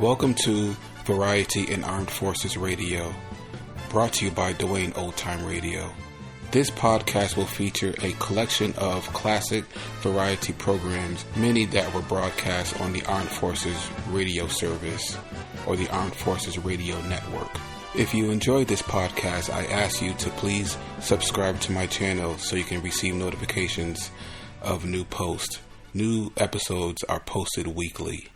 Welcome to Variety in Armed Forces Radio, brought to you by Dwayne Old Time Radio. This podcast will feature a collection of classic variety programs, many that were broadcast on the Armed Forces Radio Service or the Armed Forces Radio Network. If you enjoyed this podcast, I ask you to please subscribe to my channel so you can receive notifications of new posts. New episodes are posted weekly.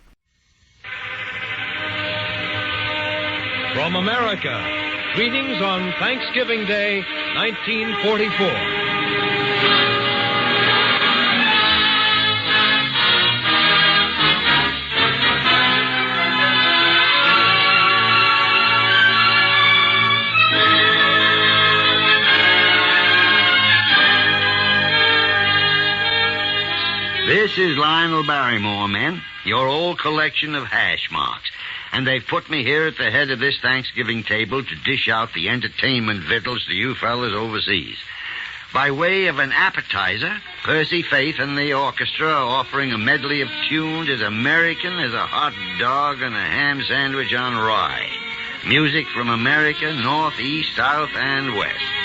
From America, greetings on Thanksgiving Day, 1944. This is Lionel Barrymore, men, your old collection of hash marks. And they've put me here at the head of this Thanksgiving table to dish out the entertainment victuals to you fellas overseas. By way of an appetizer, Percy Faith and the orchestra are offering a medley of tunes as American as a hot dog and a ham sandwich on rye. Music from America, north, east, south, and west.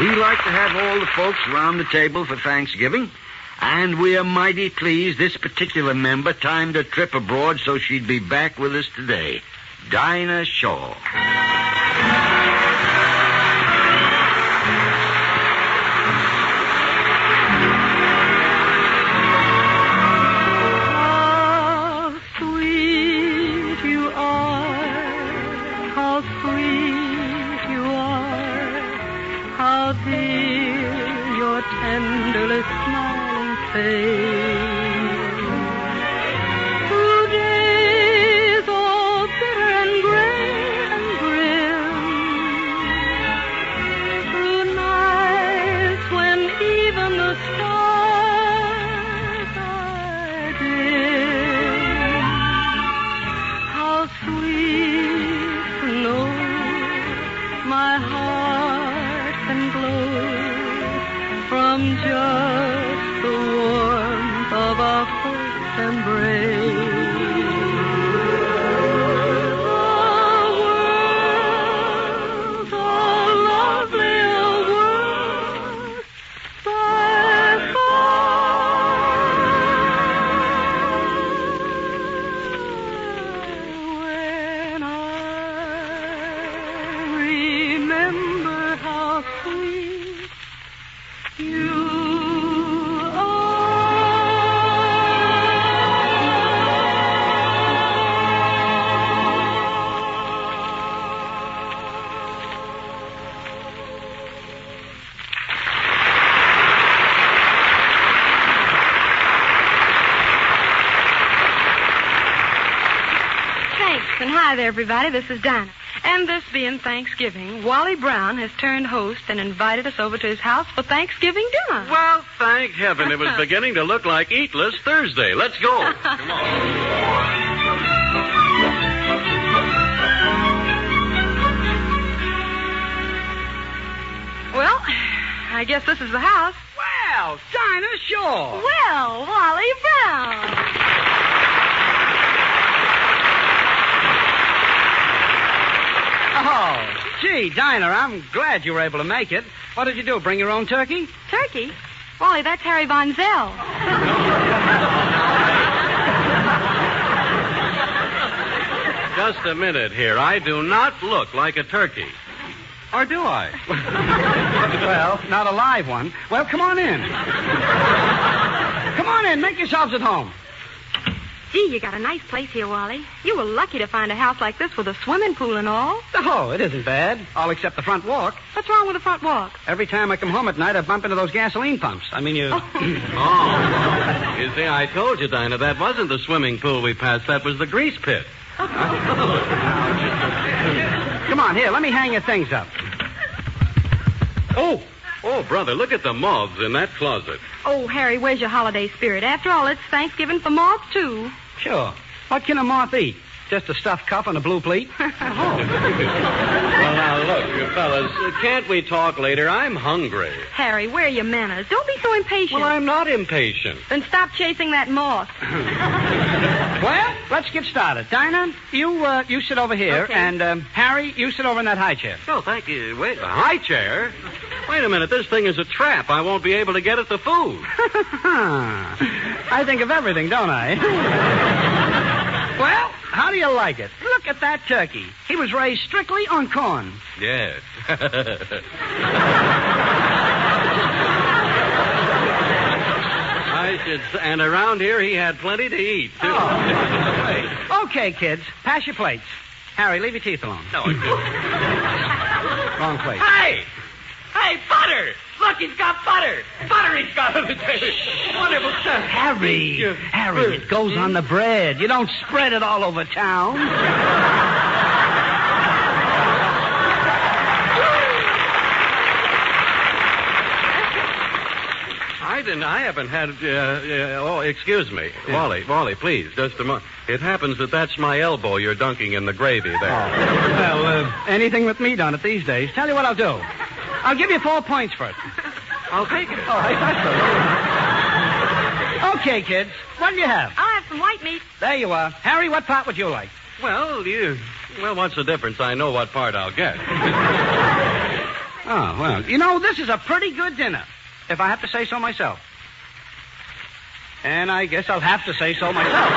He liked to have all the folks around the table for Thanksgiving, and we're mighty pleased this particular member timed a trip abroad so she'd be back with us today. Dinah Shore. How sweet you are, how sweet you are, how dear your tenderly smiling face. Through days all bitter and gray and grim, through nights when even the stars are dim, how sweet to know my heart can glow from just the warmth of a first embrace. The world's a lovelier world by far. When I remember how sweet you Thanks, and hi there, everybody. This is Dinah. And this being Thanksgiving, Wally Brown has turned host and invited us over to his house for Thanksgiving dinner. Well, thank heaven. It was beginning to look like Eatless Thursday. Let's go. Come Well, I guess this is the house. Well, Dinah Shore. Well, Wally Brown. Oh, gee, Dinah, I'm glad you were able to make it. What did you do, bring your own turkey? Turkey? Wally, that's Harry Von Zell. Just a minute here. I do not look like a turkey. Or do I? Well, not a live one. Well, come on in. Come on in, make yourselves at home. Gee, you got a nice place here, Wally. You were lucky to find a house like this with a swimming pool and all. Oh, it isn't bad. All except the front walk. What's wrong with the front walk? Every time I come home at night, I bump into those gasoline pumps. I mean, you... Oh. You see, I told you, Dinah, that wasn't the swimming pool we passed. That was the grease pit. Come on, here, let me hang your things up. Oh, brother, look at the moths in that closet. Oh, Harry, where's your holiday spirit? After all, it's Thanksgiving for moths, too. Sure. What can a moth eat? Just a stuffed cup on a blue plate? Well, now, look, you fellas, can't we talk later? I'm hungry. Harry, where are your manners? Don't be so impatient. Well, I'm not impatient. Then stop chasing that moth. Well, let's get started. Dinah, you sit over here, Okay. and Harry, you sit over in that high chair. Oh, thank you. Wait, a high chair? Wait a minute, this thing is a trap. I won't be able to get at the food. I think of everything, don't I? Well, how do you like it? Look at that turkey. He was raised strictly on corn. Yes. And around here he had plenty to eat, too. Oh. Okay, kids, pass your plates. Harry, leave your teeth alone. No, I didn't. Wrong plate. Hey! Hey, butter! Look, he's got butter! Butter he's got on the table! Wonderful stuff. Harry, it goes on the bread. You don't spread it all over town. I haven't had, excuse me. Wally, please, just a moment. It happens that's my elbow you're dunking in the gravy there. Well, anything with meat on it these days. Tell you what I'll do. I'll give you 4 points for it. I'll take it. Oh, I thought so. Okay, kids. What do you have? I'll have some white meat. There you are. Harry, what part would you like? Well, what's the difference? I know what part I'll get. Oh, well, you know, this is a pretty good dinner, if I have to say so myself. And I guess I'll have to say so myself.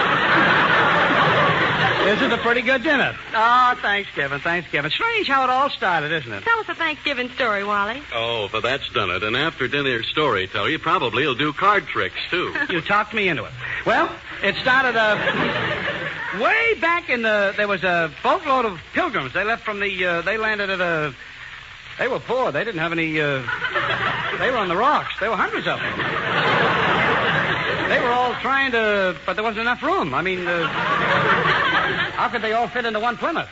This is a pretty good dinner. Oh, Thanksgiving. Strange how it all started, isn't it? Tell us a Thanksgiving story, Wally. Oh, but that's done it. And after dinner storyteller, probably he'll do card tricks, too. You talked me into it. Well, it started way back in there was a boatload of pilgrims. They left from they landed at they were poor. They didn't have any, they were on the rocks. There were hundreds of them. They were all trying to, but there wasn't enough room. I mean, how could they all fit into one Plymouth?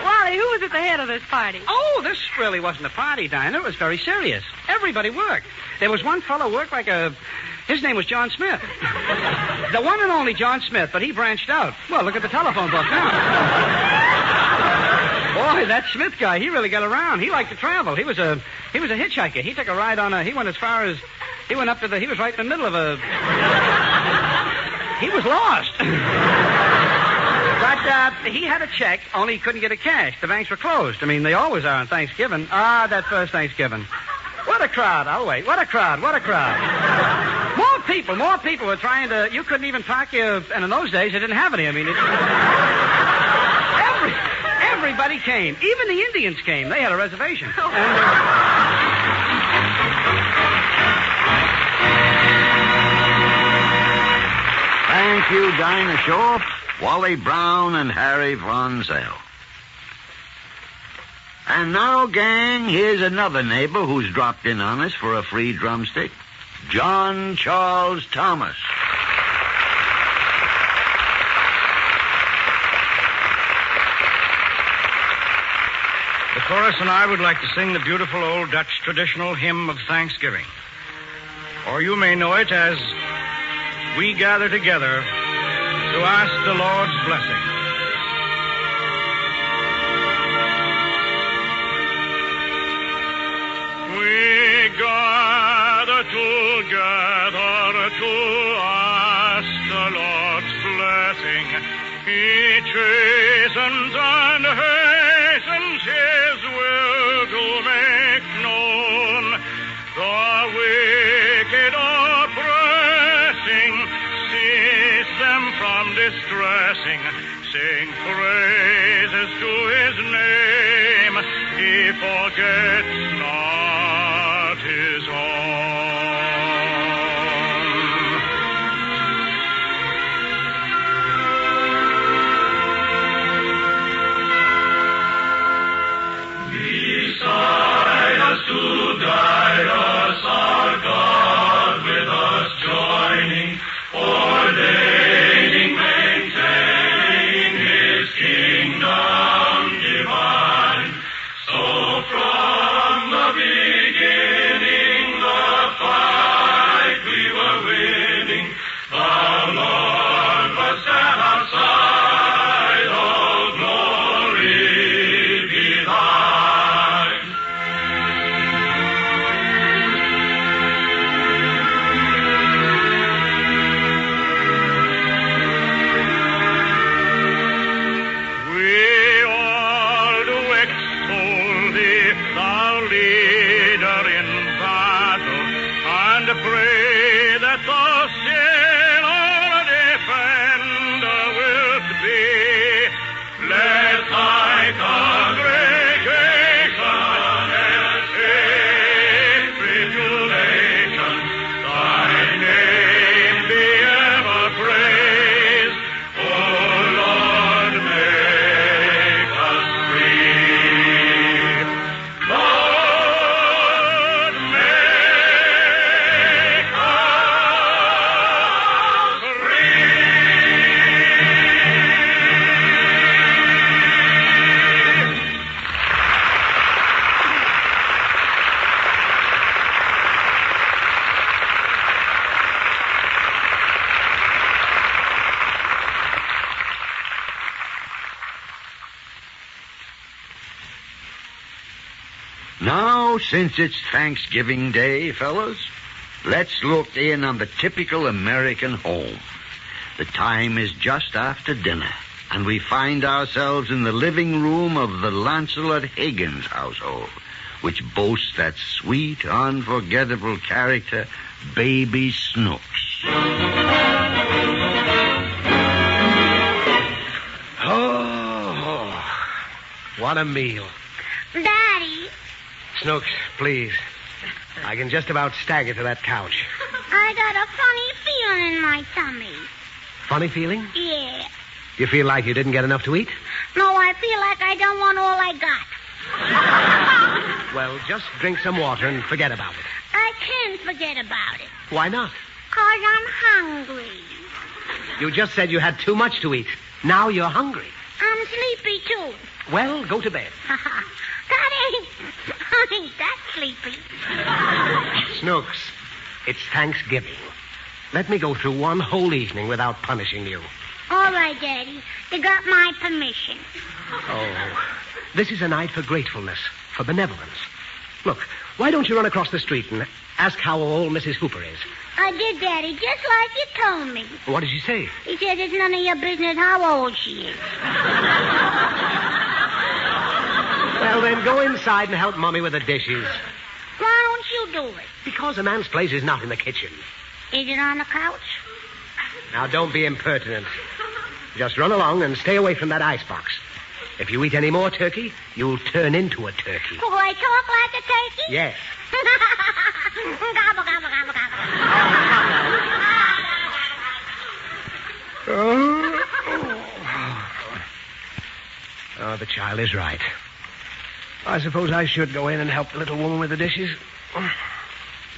Wally, who was at the head of this party? Oh, this really wasn't a party, Dinah. It was very serious. Everybody worked. There was one fellow worked like his name was John Smith. The one and only John Smith, but he branched out. Well, look at the telephone book now. Boy, that Smith guy, he really got around. He liked to travel. He was a hitchhiker. He took a ride on he went as far as, he went up to he was right in the middle of he was lost. But he had a check, only he couldn't get it cashed. The banks were closed. I mean, they always are on Thanksgiving. That first Thanksgiving. What a crowd. I'll wait. What a crowd. More people were trying to, you couldn't even park your, and in those days, they didn't have any. I mean, everybody came. Even the Indians came. They had a reservation. Thank you, Dinah Shore, Wally Brown, and Harry Von Zell. And now, gang, here's another neighbor who's dropped in on us for a free drumstick. John Charles Thomas. The chorus and I would like to sing the beautiful old Dutch traditional hymn of Thanksgiving. Or you may know it as We Gather Together to Ask the Lord's Blessing. We gather together to ask the Lord's blessing. He chastens and hastens His will to make known. The wicked oppressing, cease them from distressing. Sing praises to His name. He forgets not His own. Beside us to guide us, our God with us joining, ordaining, maintaining His kingdom divine. So from the beginning, the fight we were winning. The Lord was at our side. All glory be thine. We all do extol Thee, Thou leader in battle, and pray that Thou still our defender wilt be. Let Thy congregation escape tribulation. Thy name be ever praised. O Lord, make us free. Lord, make us Now, since it's Thanksgiving Day, fellas, let's look in on the typical American home. The time is just after dinner, and we find ourselves in the living room of the Lancelot Higgins household, which boasts that sweet, unforgettable character, Baby Snooks. Oh, what a meal. Daddy. Snooks, please. I can just about stagger to that couch. I got a funny feeling in my tummy. Funny feeling? Yeah. You feel like you didn't get enough to eat? No, I feel like I don't want all I got. Well, just drink some water and forget about it. I can't forget about it. Why not? 'Cause I'm hungry. You just said you had too much to eat. Now you're hungry. I'm sleepy, too. Well, go to bed. I ain't that sleepy. Snooks, it's Thanksgiving. Let me go through one whole evening without punishing you. All right, Daddy. You got my permission. Oh, this is a night for gratefulness, for benevolence. Look, why don't you run across the street and ask how old Mrs. Hooper is? I did, Daddy, just like you told me. What did she say? He said it's none of your business how old she is. Well, then go inside and help Mommy with the dishes. Why don't you do it? Because a man's place is not in the kitchen. Is it on the couch? Now, don't be impertinent. Just run along and stay away from that icebox. If you eat any more turkey, you'll turn into a turkey. Will I talk like a turkey? Yes. Gobble, gobble, gobble, gobble. Oh, the child is right. I suppose I should go in and help the little woman with the dishes.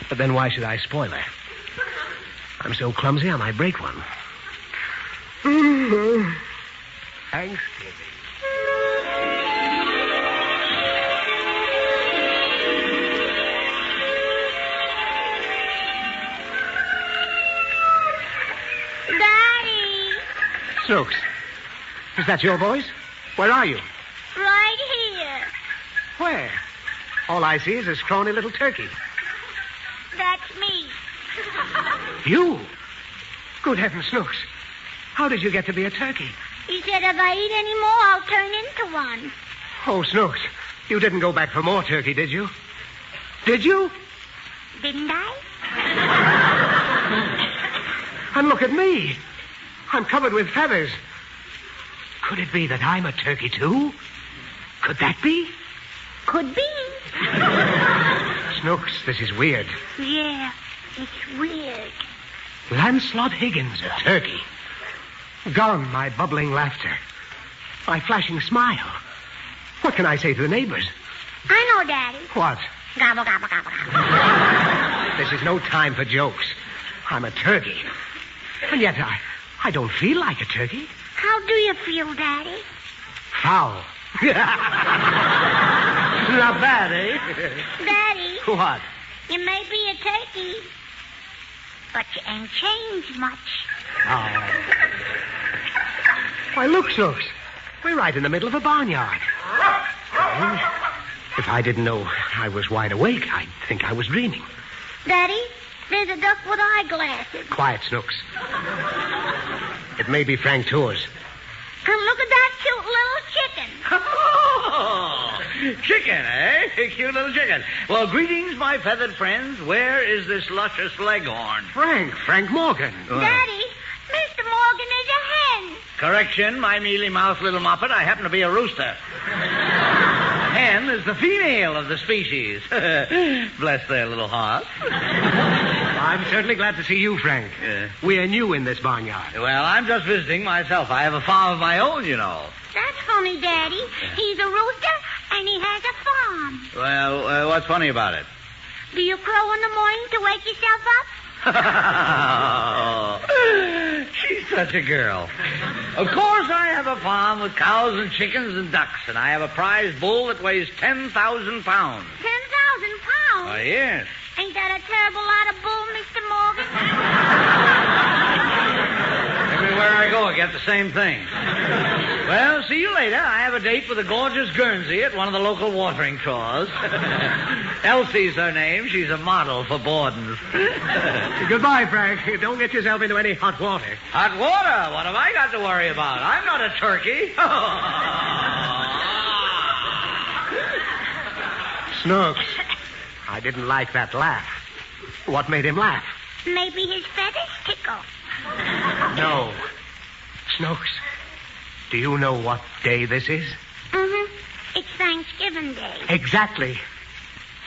But then why should I spoil her? I'm so clumsy I might break one. Thanksgiving. Daddy. Snooks, is that your voice? Where are you? Right here. Where? All I see is a scrawny little turkey. That's me. You? Good heavens, Snooks. How did you get to be a turkey? He said if I eat any more, I'll turn into one. Oh, Snooks, you didn't go back for more turkey, did you? Did you? Didn't I? And look at me. I'm covered with feathers. Could it be that I'm a turkey, too? Could that be? Could be. Snooks, this is weird. Yeah, it's weird. Lancelot Higgins, a turkey. Gone my bubbling laughter. My flashing smile. What can I say to the neighbors? I know, Daddy. What? Gobble, gobble, gobble, gobble. This is no time for jokes. I'm a turkey. And yet I don't feel like a turkey. How do you feel, Daddy? Foul. Not bad, eh? Daddy. What? You may be a turkey, but you ain't changed much. Oh. Why, look, Snooks. We're right in the middle of a barnyard. Well, if I didn't know I was wide awake, I'd think I was dreaming. Daddy, there's a duck with eyeglasses. Quiet, Snooks. It may be Frank Tours. And look at that cute little chicken. Oh, chicken, eh? Cute little chicken. Well, greetings, my feathered friends. Where is this luscious leghorn? Frank Morgan. Daddy, Mr. Morgan is a hen. Correction, my mealy-mouthed little muppet. I happen to be a rooster. Hen is the female of the species. Bless their little hearts. I'm certainly glad to see you, Frank. We're new in this barnyard. Well, I'm just visiting myself. I have a farm of my own, you know. That's funny, Daddy. He's a rooster, and he has a farm. Well, what's funny about it? Do you crow in the morning to wake yourself up? She's such a girl. Of course, I have a farm with cows and chickens and ducks, and I have a prize bull that weighs 10,000 pounds. 10,000 pounds? Oh, yes. Ain't that a terrible lot of bull, Mr. Morgan? Everywhere I go, I get the same thing. Well, see you later. I have a date with a gorgeous Guernsey at one of the local watering troughs. Elsie's her name. She's a model for Borden's. Goodbye, Frank. Don't get yourself into any hot water. Hot water? What have I got to worry about? I'm not a turkey. Snooks, I didn't like that laugh. What made him laugh? Maybe his feathers tickle. No. Snooks, do you know what day this is? Mm-hmm. It's Thanksgiving Day. Exactly.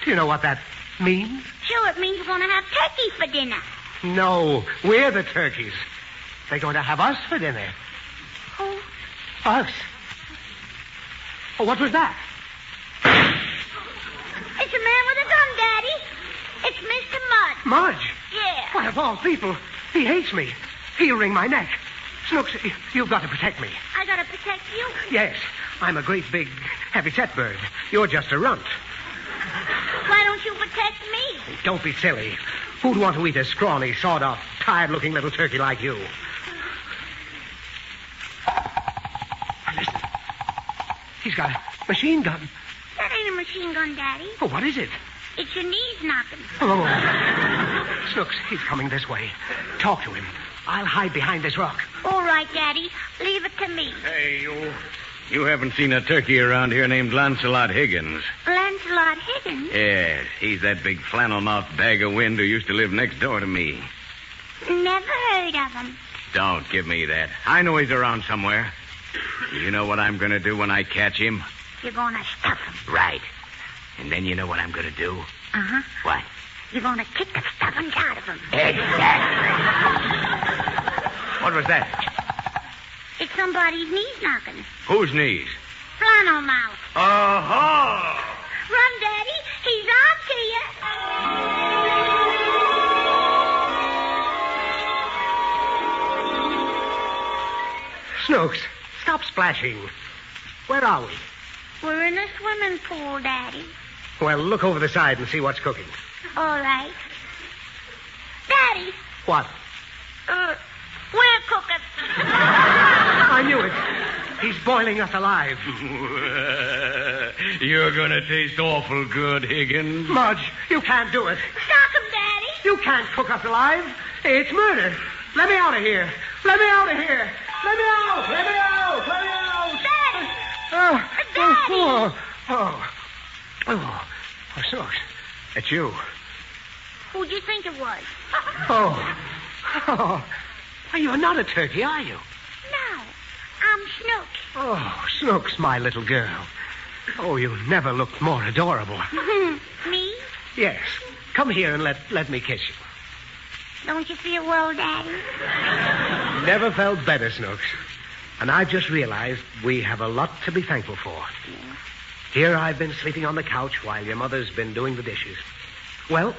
Do you know what that means? Sure, it means we're going to have turkey for dinner. No, we're the turkeys. They're going to have us for dinner. Who? Us. Oh, what was that? It's a man with a gun, Daddy. It's Mr. Mud. Mudge? Yeah. Why, of all people, he hates me. He'll wring my neck. Snooks, you've got to protect me. I got to protect you? Yes, I'm a great big heavy-set bird. You're just a runt. Why don't you protect me? Don't be silly. Who'd want to eat a scrawny, sawed-off, tired-looking little turkey like you? Listen. He's got a machine gun. That ain't a machine gun, Daddy. Oh, what is it? It's your knees knocking. Oh. Snooks, he's coming this way. Talk to him. I'll hide behind this rock. All right, Daddy. Leave it to me. Hey, you. You haven't seen a turkey around here named Lancelot Higgins. Lancelot Higgins? Yes, he's that big flannel-mouthed bag of wind who used to live next door to me. Never heard of him. Don't give me that. I know he's around somewhere. You know what I'm going to do when I catch him? You're going to stuff him. Right. And then you know what I'm going to do? Uh-huh. What? You're going to kick the stuffings out of him. Exactly. What was that? It's somebody's knees knocking. Whose knees? Flannel mouth. Uh-huh. Run, Daddy. He's on to you. Snooks, stop splashing. Where are we? We're in a swimming pool, Daddy. Well, look over the side and see what's cooking. All right. Daddy. What? We're cooking. I knew it. He's boiling us alive. You're going to taste awful good, Higgins. Mudge, you can't do it. Stop him, Daddy. You can't cook us alive. It's murder. Let me out of here. Let me out of here. Let me out. Let me out. Let me out. Daddy. Oh, Snooks, it's you. Who'd you think it was? Oh, you're not a turkey, are you? No, I'm Snooks. Oh, Snooks, my little girl. Oh, you never looked more adorable. Me? Yes. Come here and let me kiss you. Don't you feel well, Daddy? Never felt better, Snooks. And I've just realized we have a lot to be thankful for. Yeah. Here I've been sleeping on the couch while your mother's been doing the dishes. Well,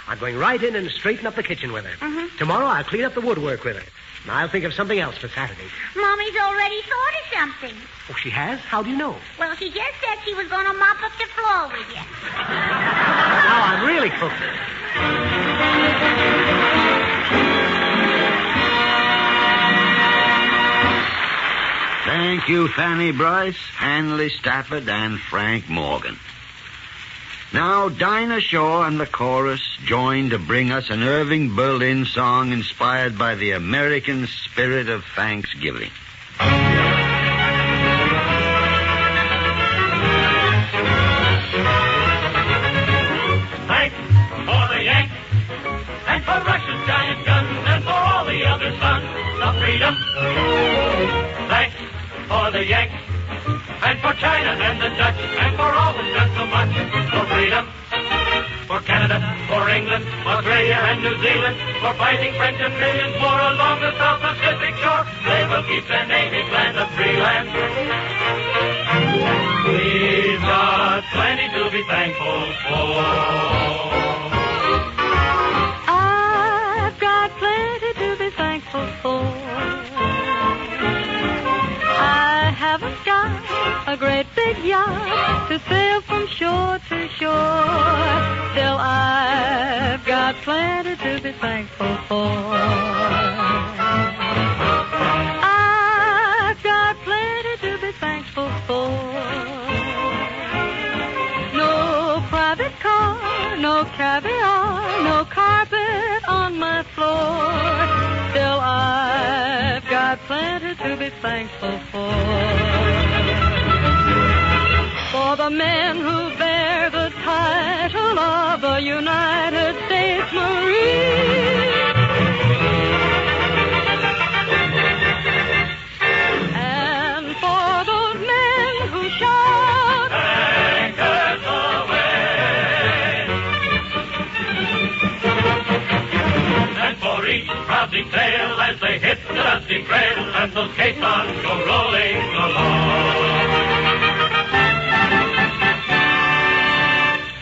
I'm going right in and straighten up the kitchen with her. Mm-hmm. Tomorrow I'll clean up the woodwork with her. And I'll think of something else for Saturday. Mommy's already thought of something. Oh, she has? How do you know? Well, she just said she was going to mop up the floor with you. Now I'm really cooking. Thank you, Fanny Brice, Hanley Stafford, and Frank Morgan. Now, Dinah Shore and the chorus join to bring us an Irving Berlin song inspired by the American spirit of Thanksgiving. Thanks for the Yanks, and for Russia's giant guns, and for all the other sons of freedom. Thanks for the Yanks, and for China and the Dutch, and for all who've done so much for freedom. For Canada, for England, Australia and New Zealand, for fighting French and millions more along the South Pacific shore, they will keep their native land a free land. We've got plenty to be thankful for. I've got plenty to be thankful for. I haven't got a great big yacht to sail from shore to shore. Still, I've got plenty to be thankful for. thankful for. No private car, no caviar, no carpet on my floor. Still I've got plenty to be thankful for. For the men who bear the title of a United States Marine. And for those men who shout, "Anchors aweigh!" And for each proudly sail as they hit the dusty trail, and those caissons go rolling along.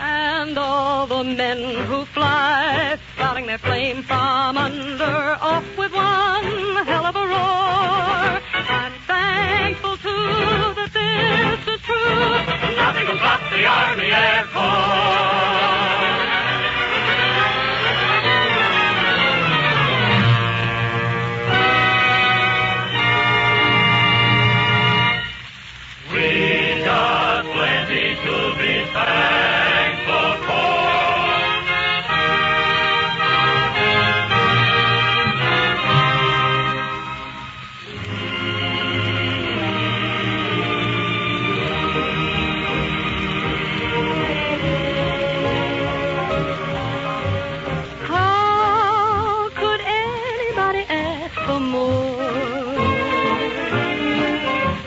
And all the men who fly, spouting their flame from under, off with one hell of a roar. I'm thankful too that this is true. Nothing will stop the Army Air Force. We got plenty to be thankful for. How could anybody ask for more?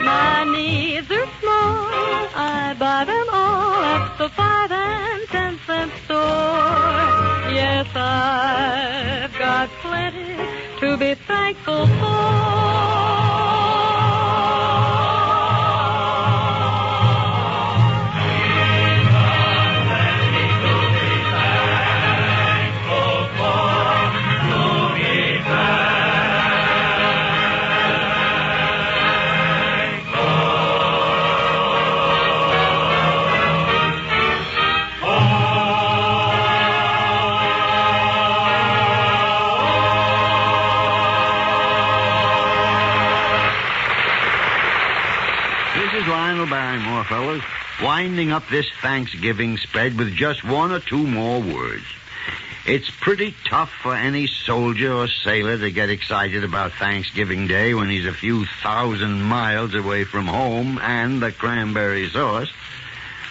My needs are small. I buy them all at the 5 and 10 cent store. Yes, I've got plenty to be thankful for. Lionel Barrymore, fellas, winding up this Thanksgiving spread with just one or two more words. It's pretty tough for any soldier or sailor to get excited about Thanksgiving Day when he's a few thousand miles away from home and the cranberry sauce.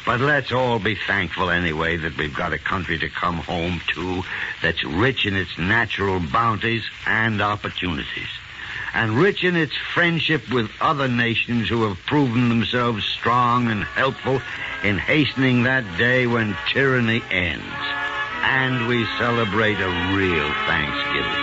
But let's all be thankful anyway that we've got a country to come home to that's rich in its natural bounties and opportunities, and rich in its friendship with other nations who have proven themselves strong and helpful in hastening that day when tyranny ends, and we celebrate a real Thanksgiving.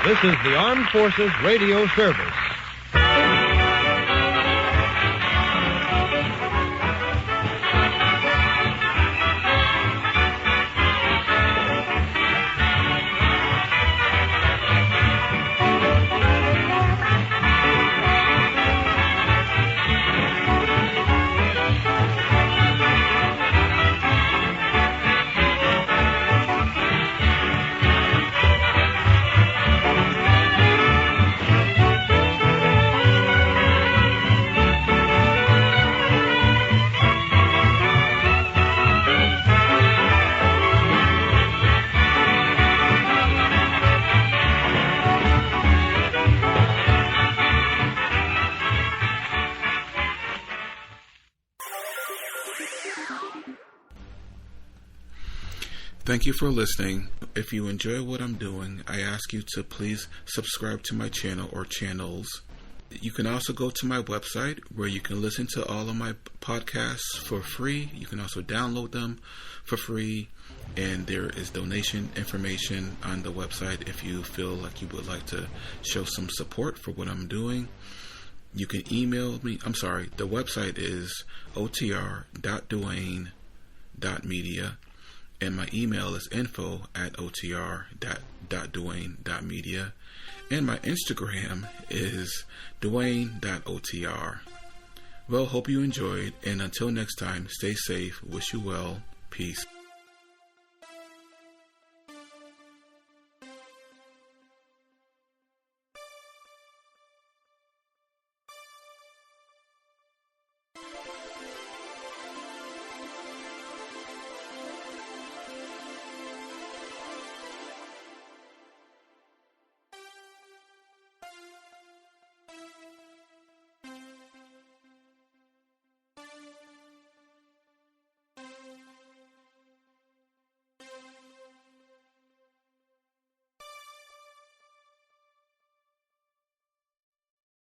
This is the Armed Forces Radio Service. Thank you for listening. If you enjoy what I'm doing, I ask you to please subscribe to my channel or channels. You can also go to my website where you can listen to all of my podcasts for free. You can also download them for free. And there is donation information on the website if you feel like you would like to show some support for what I'm doing. You can email me. I'm sorry, the website is otr.duane.media, and my email is info@otr.duane.media, and my Instagram is duane.otr. Well, hope you enjoyed, and until next time, stay safe. Wish you well. Peace.